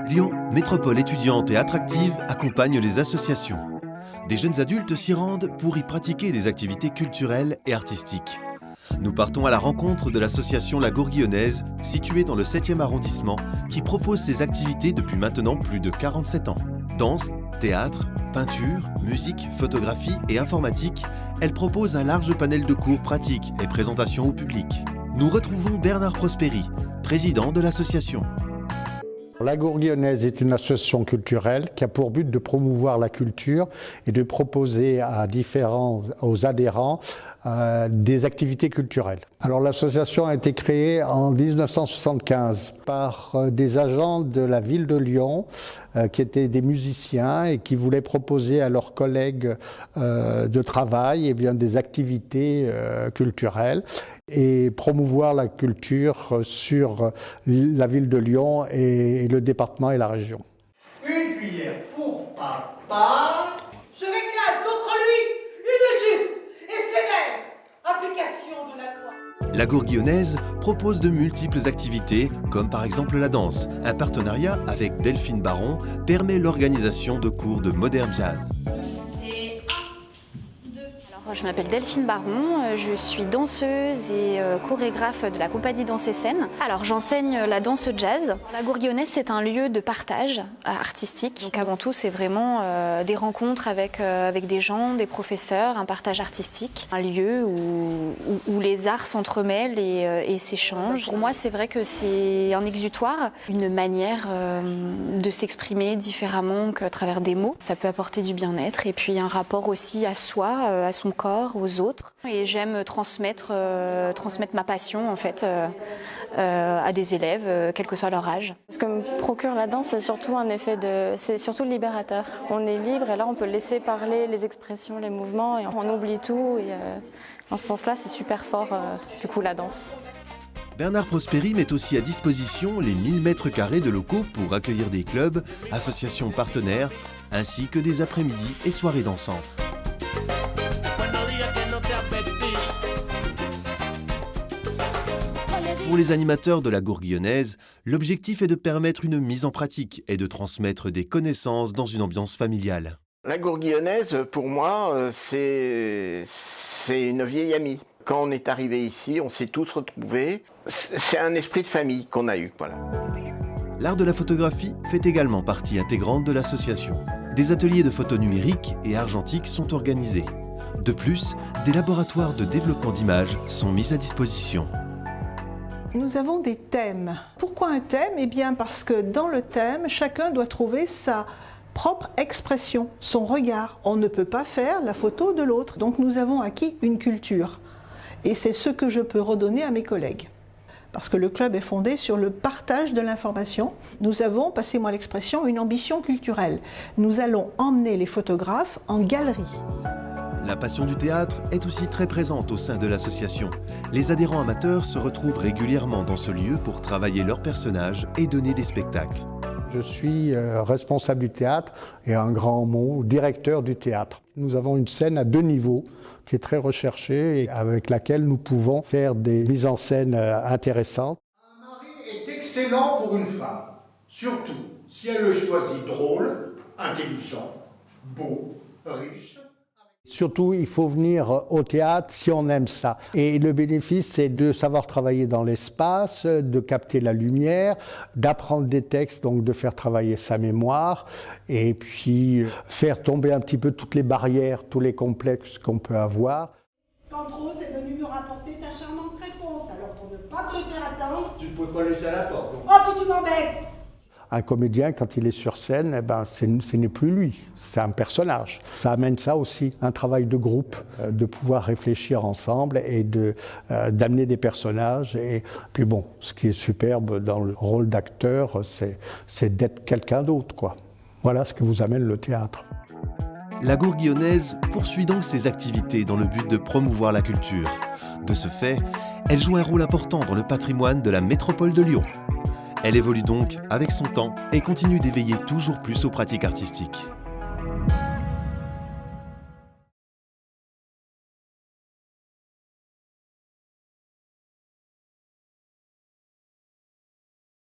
Lyon, métropole étudiante et attractive, accompagne les associations. Des jeunes adultes s'y rendent pour y pratiquer des activités culturelles et artistiques. Nous partons à la rencontre de l'association La Gourguillonnaise, située dans le 7e arrondissement, qui propose ces activités depuis maintenant plus de 47 ans. Danse, théâtre, peinture, musique, photographie et informatique, elle propose un large panel de cours pratiques et présentations au public. Nous retrouvons Bernard Prosperi, président de l'association. La Gourguillonnaise est une association culturelle qui a pour but de promouvoir la culture et de proposer aux adhérents des activités culturelles. Alors l'association a été créée en 1975 par des agents de la ville de Lyon qui étaient des musiciens et qui voulaient proposer à leurs collègues de travail des activités culturelles et promouvoir la culture sur la ville de Lyon et le département et la région. Une cuillère pour papa. Je réclame contre lui une juste et sévère application de la loi. La Gourguillonnaise propose de multiples activités, comme par exemple la danse. Un partenariat avec Delphine Baron permet l'organisation de cours de modern jazz. Je m'appelle Delphine Baron, je suis danseuse et chorégraphe de la compagnie Danse et Scène. Alors j'enseigne la danse jazz. La Gourguillonnaise, c'est un lieu de partage artistique. Donc avant tout, c'est vraiment des rencontres avec des gens, des professeurs, un partage artistique. Un lieu où les arts s'entremêlent et s'échangent. Pour moi, c'est vrai que c'est un exutoire, une manière de s'exprimer différemment qu'à travers des mots. Ça peut apporter du bien-être et puis un rapport aussi à soi, à son corps, aux autres. Et j'aime transmettre ma passion en fait à des élèves, quel que soit leur âge. Ce que me procure la danse, c'est surtout c'est surtout libérateur. On est libre et là on peut laisser parler les expressions, les mouvements et on oublie tout. Et dans ce sens-là, c'est super fort du coup la danse. Bernard Prosperi met aussi à disposition les 1000 mètres carrés de locaux pour accueillir des clubs, associations partenaires, ainsi que des après-midi et soirées dansantes. Pour les animateurs de la Gourguillonnaise, l'objectif est de permettre une mise en pratique et de transmettre des connaissances dans une ambiance familiale. La Gourguillonnaise, pour moi, c'est une vieille amie. Quand on est arrivé ici, on s'est tous retrouvés. C'est un esprit de famille qu'on a eu. Voilà. L'art de la photographie fait également partie intégrante de l'association. Des ateliers de photo numérique et argentique sont organisés. De plus, des laboratoires de développement d'images sont mis à disposition. Nous avons des thèmes. Pourquoi un thème ? Eh bien parce que dans le thème, chacun doit trouver sa propre expression, son regard. On ne peut pas faire la photo de l'autre. Donc nous avons acquis une culture. Et c'est ce que je peux redonner à mes collègues. Parce que le club est fondé sur le partage de l'information. Nous avons, passez-moi l'expression, une ambition culturelle. Nous allons emmener les photographes en galerie. La passion du théâtre est aussi très présente au sein de l'association. Les adhérents amateurs se retrouvent régulièrement dans ce lieu pour travailler leurs personnages et donner des spectacles. Je suis responsable du théâtre et un grand mot, directeur du théâtre. Nous avons une scène à 2 niveaux qui est très recherchée et avec laquelle nous pouvons faire des mises en scène intéressantes. Un mari est excellent pour une femme, surtout si elle le choisit drôle, intelligent, beau, riche. Surtout, il faut venir au théâtre si on aime ça. Et le bénéfice, c'est de savoir travailler dans l'espace, de capter la lumière, d'apprendre des textes, donc de faire travailler sa mémoire, et puis faire tomber un petit peu toutes les barrières, tous les complexes qu'on peut avoir. Quand Rose est venue me rapporter ta charmante réponse, alors pour ne pas te faire attendre... Tu ne peux pas laisser à la porte. Donc. Oh, puis tu m'embêtes! Un comédien, quand il est sur scène, ce n'est plus lui, c'est un personnage. Ça amène ça aussi, un travail de groupe, de pouvoir réfléchir ensemble et d'amener des personnages. Et puis bon, ce qui est superbe dans le rôle d'acteur, c'est d'être quelqu'un d'autre, quoi. Voilà ce que vous amène le théâtre. La Gourguillonnaise poursuit donc ses activités dans le but de promouvoir la culture. De ce fait, elle joue un rôle important dans le patrimoine de la métropole de Lyon. Elle évolue donc avec son temps et continue d'éveiller toujours plus aux pratiques artistiques.